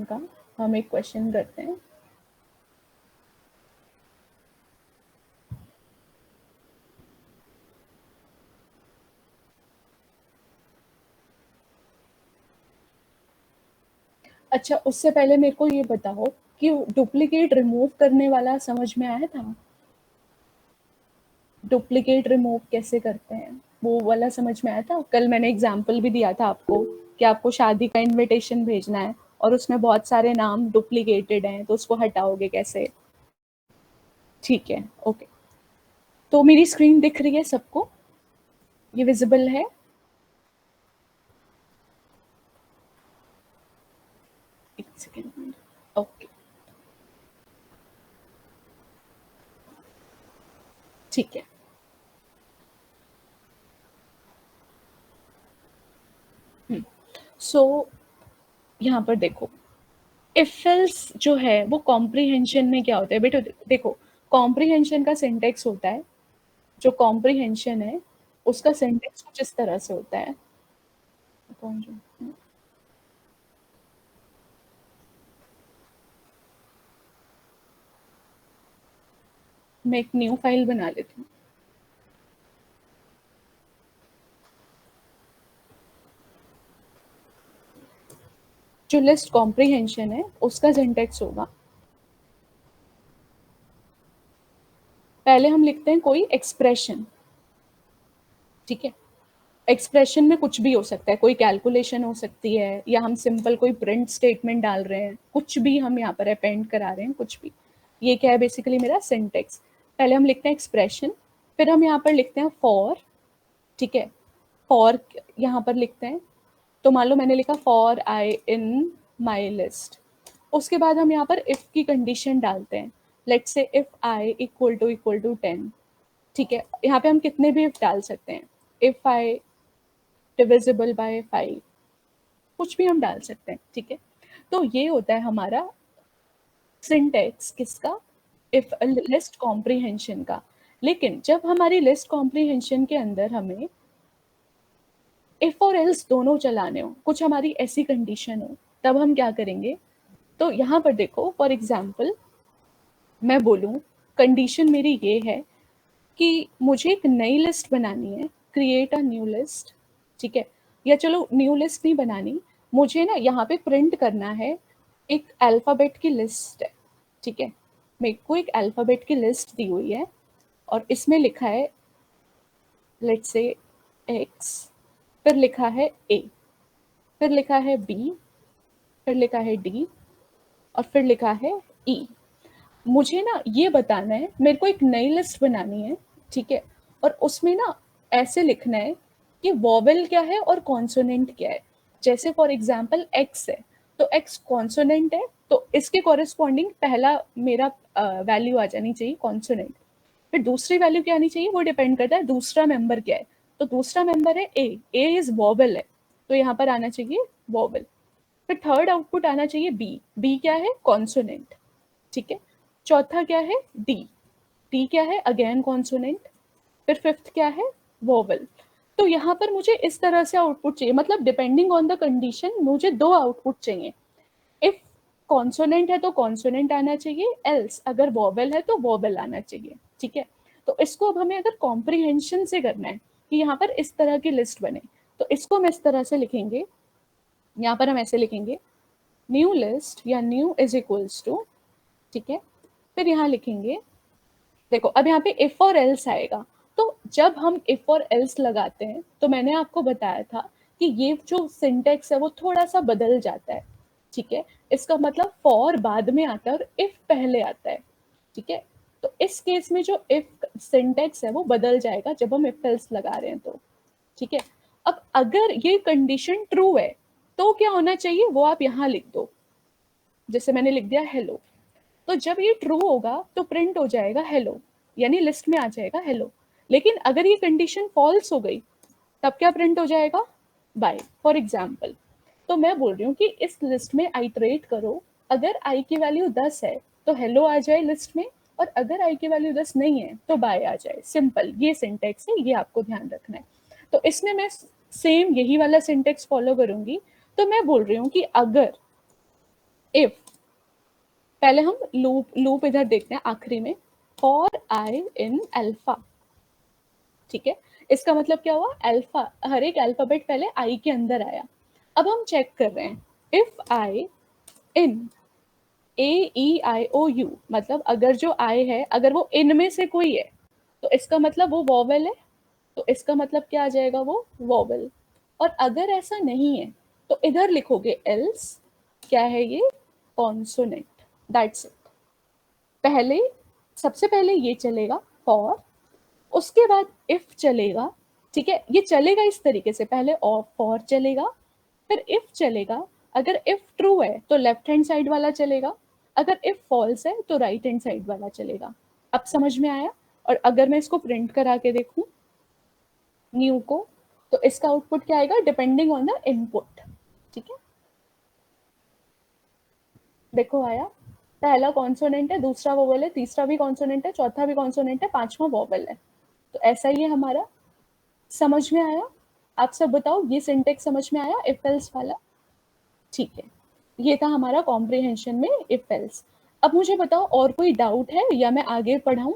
का हम एक क्वेश्चन करते हैं। अच्छा, उससे पहले मेरे को ये बताओ कि डुप्लीकेट रिमूव करने वाला समझ में आया था? डुप्लीकेट रिमूव कैसे करते हैं वो वाला समझ में आया था? कल मैंने एग्जाम्पल भी दिया था आपको कि आपको शादी का इनविटेशन भेजना है और उसमें बहुत सारे नाम डुप्लीकेटेड हैं, तो उसको हटाओगे कैसे? ठीक है, ओके। तो मेरी स्क्रीन दिख रही है सबको? ये विजिबल है? एक सेकेंड। ओके, ठीक है। सो यहाँ पर देखो, इफ एल्स जो है वो कॉम्प्रीहेंशन में क्या होता है बेटा? देखो, कॉम्प्रीहेंशन का सिंटेक्स होता है, जो कॉम्प्रीहेंशन है उसका सिंटेक्स कुछ इस तरह से होता है। मैं एक न्यू फाइल बना लेती हूँ। जो लिस्ट कॉम्प्रीहेंशन है उसका सिंटेक्स होगा, पहले हम लिखते हैं कोई एक्सप्रेशन, ठीक है? एक्सप्रेशन में कुछ भी हो सकता है, कोई कैलकुलेशन हो सकती है, या हम सिंपल कोई प्रिंट स्टेटमेंट डाल रहे हैं, कुछ भी हम यहाँ पर अपेंड करा रहे हैं, कुछ भी। ये क्या है बेसिकली? मेरा सिंटेक्स। पहले हम लिखते हैं एक्सप्रेशन, फिर हम यहाँ पर लिखते हैं फॉर, ठीक है? फॉर यहाँ पर लिखते हैं, तो मान लो मैंने लिखा for I in my list. उसके बाद हम यहाँ पर इफ की कंडीशन डालते हैं, let's say if I equal to 10, ठीक है? यहाँ पे हम कितने भी इफ डाल सकते हैं, इफ आई डिविजिबल बाय 5, कुछ भी हम डाल सकते हैं, ठीक है? तो ये होता है हमारा सिंटेक्स किसका? इफ लिस्ट कॉम्प्रीहेंशन का। लेकिन जब हमारी लिस्ट कॉम्प्रीहेंशन के अंदर हमें इफ और एल्स दोनों चलाने हो, कुछ हमारी ऐसी कंडीशन हो, तब हम क्या करेंगे? तो यहाँ पर देखो, फॉर एग्जाम्पल मैं बोलूँ, कंडीशन मेरी ये है कि मुझे एक नई लिस्ट बनानी है, क्रिएट अ न्यू लिस्ट, ठीक है? या चलो न्यू लिस्ट नहीं बनानी, मुझे ना यहाँ पे प्रिंट करना है एक अल्फ़ाबेट की लिस्ट है, ठीक है? मेरे को एक अल्फ़ाबेट की लिस्ट दी हुई है और इसमें लिखा है लेट्स से एक्स, फिर लिखा है ए, फिर लिखा है बी, फिर लिखा है डी, और फिर लिखा है ई। मुझे ना ये बताना है, मेरे को एक नई लिस्ट बनानी है, ठीक है? और उसमें ना ऐसे लिखना है कि वॉवेल क्या है और कॉन्सोनेंट क्या है। जैसे फॉर एग्जाम्पल एक्स है, तो एक्स कॉन्सोनेंट है, तो इसके कॉरेस्पॉन्डिंग पहला मेरा वैल्यू आ जानी चाहिए कॉन्सोनेंट। फिर दूसरी वैल्यू क्या आनी चाहिए, वो डिपेंड करता है दूसरा मेंबर क्या है। तो दूसरा मेंबर है ए इज वॉवेल है, तो यहाँ पर आना चाहिए वॉवेल। फिर थर्ड आउटपुट आना चाहिए बी, बी क्या है? कॉन्सोनेंट, ठीक है? चौथा क्या है? डी, डी क्या है? Again consonant. फिर फिफ्थ क्या है? वोवेल। तो यहाँ पर मुझे इस तरह से आउटपुट चाहिए, मतलब डिपेंडिंग ऑन द कंडीशन मुझे दो आउटपुट चाहिए। इफ कॉन्सोनेंट है तो कॉन्सोनेंट आना चाहिए, एल्स अगर वोवेल है तो वोवेल आना चाहिए, ठीक है? तो इसको अब हमें अगर कॉम्प्रीहेंशन से करना है कि यहाँ पर इस तरह की लिस्ट बने, तो इसको हम इस तरह से लिखेंगे, यहाँ पर हम ऐसे लिखेंगे, न्यू लिस्ट या न्यू इज इक्वल्स टू, ठीक है? फिर यहाँ लिखेंगे, देखो अब यहाँ पे इफ और एल्स आएगा, तो जब हम इफ और एल्स लगाते हैं तो मैंने आपको बताया था कि ये जो सिंटेक्स है वो थोड़ा सा बदल जाता है, ठीक है? इसका मतलब फॉर बाद में आता है और इफ पहले आता है, ठीक है? तो इस केस में जो इफ सिंटेक्स है वो बदल जाएगा जब हम इफ एल्स लगा रहे हैं, तो ठीक है? अब अगर ये कंडीशन ट्रू है तो क्या होना चाहिए वो आप यहाँ लिख दो, जैसे मैंने लिख दिया हेलो। तो जब ये ट्रू होगा तो प्रिंट हो जाएगा हेलो, यानी लिस्ट में आ जाएगा हेलो। लेकिन अगर ये कंडीशन फॉल्स हो गई तब क्या प्रिंट हो जाएगा? By, for example. तो मैं बोल रही हूँ कि इस लिस्ट में आइटरेट करो, अगर आई की वैल्यू 10 है तो हेलो आ जाए लिस्ट में, और अगर आई की वैल्यू 10 नहीं है तो बाय आ जाए। सिंपल ये सिंटेक्स है, ये आपको ध्यान रखना है। तो इसमें मैं सेम यही वाला सिंटेक्स फॉलो करूंगी। तो मैं बोल रही हूँ कि अगर इफ, पहले हम लूप इधर देखते हैं आखिरी में, फॉर आई इन अल्फा, ठीक है। इसका मतलब क्या हुआ, अल्फा, हर एक अल्फाबेट पहले आई के अंदर आया। अब हम चेक कर रहे हैं, इफ आई इन AEIOU, मतलब अगर जो आई है अगर वो इनमें से कोई है तो इसका मतलब वो वॉवेल है, तो इसका मतलब क्या आ जाएगा, वो वॉवेल। और अगर ऐसा नहीं है तो इधर लिखोगे एल्स, क्या है ये, कॉन्सोनेंट, दैट्स इट। पहले, सबसे पहले ये चलेगा फॉर, उसके बाद इफ चलेगा, ठीक है। ये चलेगा इस तरीके से, पहले और फॉर चलेगा, फिर इफ चलेगा। अगर इफ ट्रू है तो लेफ्ट हैंड साइड वाला चलेगा, अगर इफ फॉल्स है तो राइट हैंड साइड वाला चलेगा। अब समझ में आया। और अगर मैं इसको प्रिंट करा के देखूं न्यू को, तो इसका आउटपुट क्या आएगा, डिपेंडिंग ऑन द इनपुट, ठीक है। देखो आया, पहला कॉन्सोनेंट है, दूसरा वोवेल है, तीसरा भी कॉन्सोनेंट है, चौथा भी कॉन्सोनेंट है, पांचवा वोवेल है। तो ऐसा ही है हमारा। समझ में आया। आप सब बताओ, ये सिंटेक्स समझ में आया इफ एल्स वाला, ठीक है। ये था हमारा कॉम्प्रिहेंशन में इफ एल्स। अब मुझे बताओ और कोई डाउट है या मैं आगे पढ़ाऊं,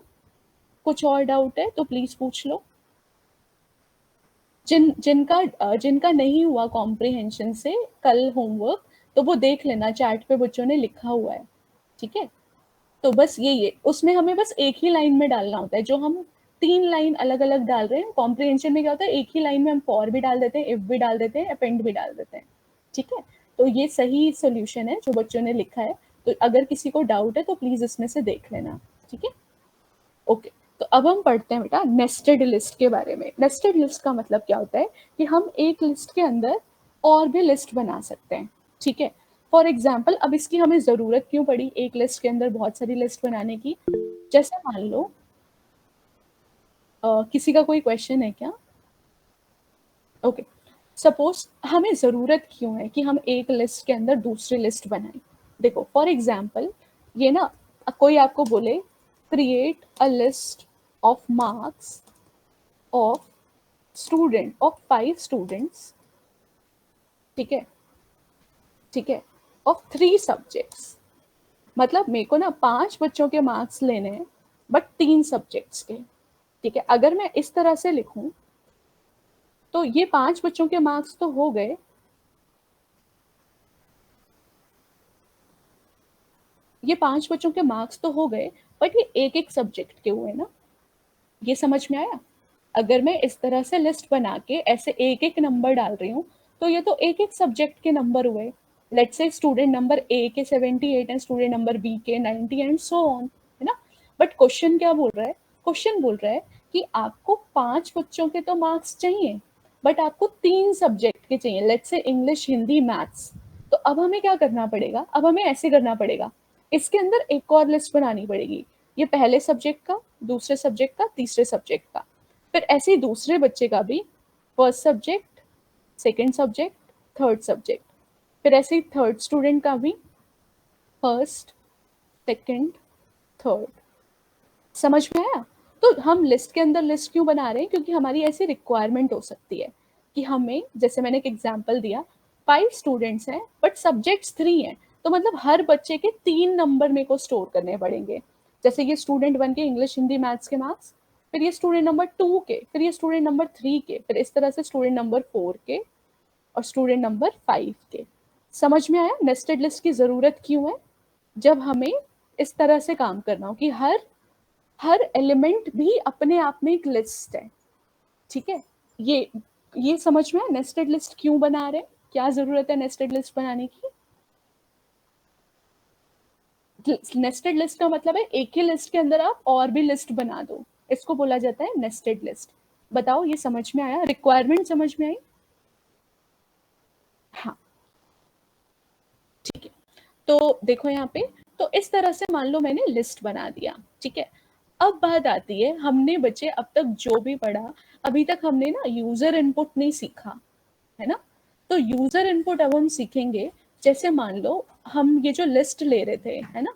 कुछ और डाउट है तो प्लीज पूछ लो। जिनका नहीं हुआ कॉम्प्रिहेंशन से कल होमवर्क, तो वो देख लेना, चैट पे बच्चों ने लिखा हुआ है, ठीक है। तो बस यही है, उसमें हमें बस एक ही लाइन में डालना होता है, जो हम 3 लाइन अलग अलग डाल रहे हैं। कॉम्प्रिहेंशन में क्या होता है, एक ही लाइन में हम फॉर भी डाल देते हैं, इफ भी डाल देते हैं, अपेंड भी डाल देते हैं, ठीक है। तो ये सही सोल्यूशन है जो बच्चों ने लिखा है। तो अगर किसी को डाउट है तो प्लीज इसमें से देख लेना, ठीक है। ओके, तो अब हम पढ़ते हैं बेटा नेस्टेड लिस्ट के बारे में। नेस्टेड लिस्ट का मतलब क्या होता है कि हम एक लिस्ट के अंदर और भी लिस्ट बना सकते हैं, ठीक है। फॉर एग्जाम्पल, अब इसकी हमें जरूरत क्यों पड़ी एक लिस्ट के अंदर बहुत सारी लिस्ट बनाने की। जैसे मान लो किसी का कोई क्वेश्चन है क्या, ओके। सपोज हमें जरूरत क्यों है कि हम एक लिस्ट के अंदर दूसरी लिस्ट बनाएं। देखो फॉर एग्जाम्पल, ये ना, कोई आपको बोले create a list of marks of student of 5 students, ठीक है, ठीक है, ऑफ 3 सब्जेक्ट्स। मतलब मेरे को ना 5 बच्चों के मार्क्स लेने हैं बट 3 सब्जेक्ट्स के, ठीक है। अगर मैं इस तरह से लिखूं तो ये 5 बच्चों के मार्क्स तो हो गए, ये 5 बच्चों के मार्क्स तो हो गए, बट ये एक एक सब्जेक्ट के हुए ना। ये समझ में आया। अगर मैं इस तरह से लिस्ट बना के ऐसे एक एक नंबर डाल रही हूँ तो ये तो एक एक सब्जेक्ट के नंबर हुए। Let's say student number A के 78 है, स्टूडेंट नंबर बी के 90 एंड सो ऑन, है ना। बट क्वेश्चन क्या बोल रहा है, क्वेश्चन बोल रहा है कि आपको 5 बच्चों के तो मार्क्स चाहिए बट आपको 3 सब्जेक्ट के चाहिए, let's say English, Hindi, maths. तो अब हमें क्या करना पड़ेगा, अब हमें ऐसे करना पड़ेगा, इसके अंदर एक और लिस्ट बनानी पड़ेगी। ये पहले सब्जेक्ट का, दूसरे सब्जेक्ट का, तीसरे सब्जेक्ट का, फिर ऐसे ही दूसरे बच्चे का भी, first subject, second subject, third subject, फिर ऐसे ही थर्ड स्टूडेंट का भी, फर्स्ट, सेकंड, थर्ड। समझ में आया। तो हम लिस्ट के अंदर लिस्ट क्यों बना रहे हैं, क्योंकि हमारी ऐसी रिक्वायरमेंट हो सकती है कि हमें, जैसे मैंने एक एग्जांपल दिया, 5 स्टूडेंट्स हैं बट सब्जेक्ट्स 3 हैं, तो मतलब हर बच्चे के 3 नंबर मेरे को स्टोर करने पड़ेंगे। जैसे ये स्टूडेंट 1 के इंग्लिश, हिंदी, मैथ्स के मार्क्स, फिर ये स्टूडेंट नंबर 2 के, फिर ये स्टूडेंट नंबर 3 के, फिर इस तरह से स्टूडेंट नंबर 4 के और स्टूडेंट नंबर 5 के। समझ में आया नेस्टेड लिस्ट की जरूरत क्यों है, जब हमें इस तरह से काम करना हो कि हर हर एलिमेंट भी अपने आप में एक लिस्ट है, ठीक है। ये ये समझ में नेस्टेड लिस्ट क्यों बना रहे, क्या जरूरत है नेस्टेड लिस्ट बनाने की। नेस्टेड लिस्ट का मतलब है एक ही लिस्ट के अंदर आप और भी लिस्ट बना दो, इसको बोला जाता है नेस्टेड लिस्ट। बताओ ये समझ में आया, रिक्वायरमेंट समझ में आई। हाँ, ठीक है। तो देखो यहाँ पे, तो इस तरह से मान लो मैंने लिस्ट बना दिया, ठीक है। अब बात आती है, हमने बच्चे अब तक जो भी पढ़ा, अभी तक हमने ना यूजर इनपुट नहीं सीखा, है ना। तो यूजर इनपुट अब हम सीखेंगे। जैसे मान लो हम ये जो लिस्ट ले रहे थे, है ना,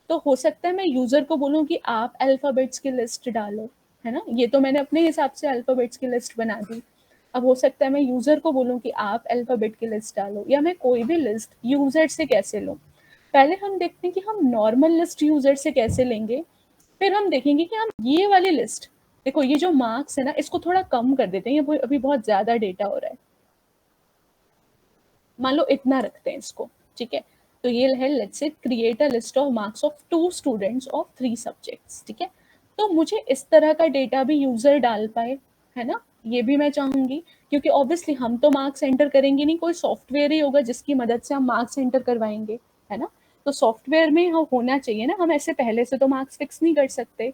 तो हो सकता है मैं यूजर को बोलूं कि आप अल्फाबेट्स की लिस्ट डालो, है ना। ये तो मैंने अपने हिसाब से अल्फाबेट्स की लिस्ट बना दी। अब हो सकता है मैं यूजर को बोलूं कि आप अल्फाबेट की लिस्ट डालो, या मैं कोई भी लिस्ट यूजर से कैसे लूं। पहले हम देखते हैं कि हम नॉर्मल लिस्ट यूजर से कैसे लेंगे, फिर हम देखेंगे कि हम ये वाली लिस्ट, देखो ये जो मार्क्स है ना, इसको थोड़ा कम कर देते हैं, ये अभी बहुत ज्यादा डेटा हो रहा है, मान लो इतना रखते हैं इसको, ठीक है। तो ये है let's say create a list of marks of 2 students of 3 subjects, ठीक है। तो मुझे इस तरह का डेटा भी यूजर डाल पाए, है ना, ये भी मैं चाहूंगी, क्योंकि ऑब्वियसली हम तो मार्क्स एंटर करेंगे नहीं, कोई सॉफ्टवेयर ही होगा जिसकी मदद से हम मार्क्स एंटर करवाएंगे, है ना। तो सॉफ्टवेयर में हम होना चाहिए ना, हम ऐसे पहले से तो मार्क्स फिक्स नहीं कर सकते।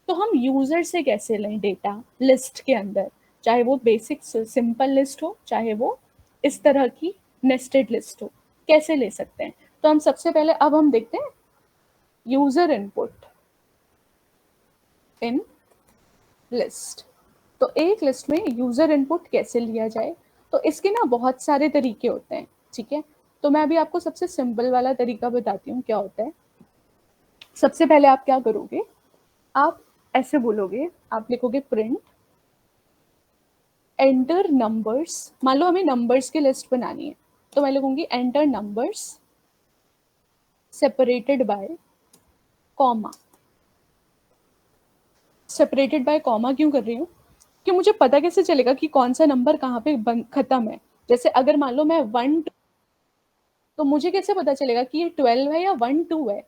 तो हम यूजर से कैसे लें डेटा लिस्ट के अंदर, चाहे वो बेसिक सिंपल लिस्ट हो, चाहे वो इस तरह की नेस्टेड लिस्ट हो, कैसे ले सकते हैं। तो हम सबसे पहले अब हम देखते हैं यूजर इनपुट इन लिस्ट। तो एक लिस्ट में यूजर इनपुट कैसे लिया जाए, तो इसके ना बहुत सारे तरीके होते हैं, ठीक है। तो मैं अभी आपको सबसे सिंपल वाला तरीका बताती हूँ क्या होता है। सबसे पहले आप क्या करोगे, आप ऐसे बोलोगे, आप लिखोगे प्रिंट एंटर नंबर्स, मान लो हमें नंबर्स की लिस्ट बनानी है, तो मैं लिखूंगी enter numbers separated by comma. Separated by comma क्यों कर रही हूँ, कि मुझे पता कैसे चलेगा कि कौन सा नंबर कहाँ पे खत्म है। जैसे अगर मान लो मैं 1 तो मुझे कैसे पता चलेगा कि ये 12 है या 1 2 है।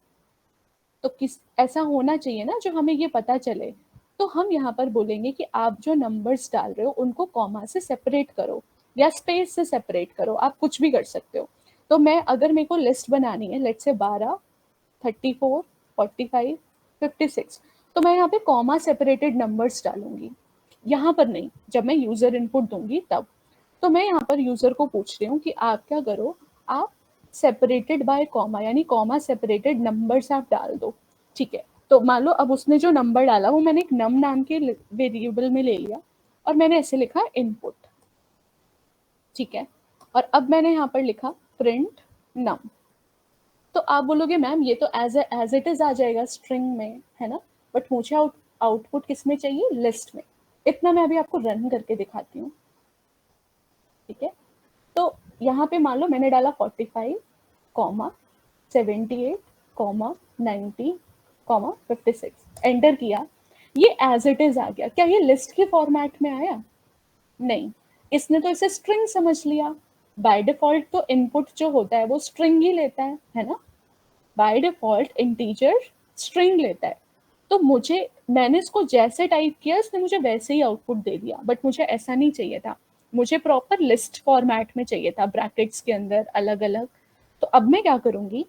तो किस ऐसा होना चाहिए ना जो हमें ये पता चले। तो हम यहाँ पर बोलेंगे कि आप जो नंबर्स डाल रहे हो उनको कॉमा से सेपरेट करो या स्पेस से सेपरेट करो, आप कुछ भी कर सकते हो। तो मैं अगर मेरे को लिस्ट बनानी है लेट्स से 12, 34, 45, 56, तो मैं यहाँ पे कॉमा सेपरेटेड नंबर्स डालूंगी, यहाँ पर नहीं, जब मैं यूजर इनपुट दूंगी तब। तो मैं यहाँ पर यूजर को पूछ रही हूँ कि आप क्या करो, आप सेपरेटेड बाय कॉमा यानी कॉमा सेपरेटेड नंबर्स आप डाल दो, ठीक है। तो मान लो अब उसने जो नंबर डाला वो मैंने एक नम नाम के वेरिएबल में ले लिया और मैंने ऐसे लिखा इनपुट, ठीक है। और अब मैंने यहाँ पर लिखा प्रिंट नम। तो आप बोलोगे मैम ये तो एज इट इज आ जाएगा स्ट्रिंग में, है ना, बट मुझे आउटपुट किस में चाहिए, लिस्ट में। इतना मैं अभी आपको रन करके दिखाती हूँ, ठीक है। तो यहाँ पे मान लो मैंने डाला 45, कॉमा 78, कॉमा 90, कॉमा 56, एंटर किया, ये एज इट इज आ गया। क्या ये लिस्ट के फॉर्मेट में आया, नहीं, इसने तो इसे स्ट्रिंग समझ लिया। बाय डिफॉल्ट तो इनपुट जो होता है वो स्ट्रिंग ही लेता है ना, बाय डिफॉल्ट इंटीजर स्ट्रिंग लेता है। तो मुझे, मैंने इसको जैसे टाइप किया इसने मुझे वैसे ही आउटपुट दे दिया, बट मुझे ऐसा नहीं चाहिए था, मुझे प्रॉपर लिस्ट फॉर्मेट में चाहिए था, ब्रैकेट्स के अंदर अलग अलग। तो अब मैं क्या करूंगी,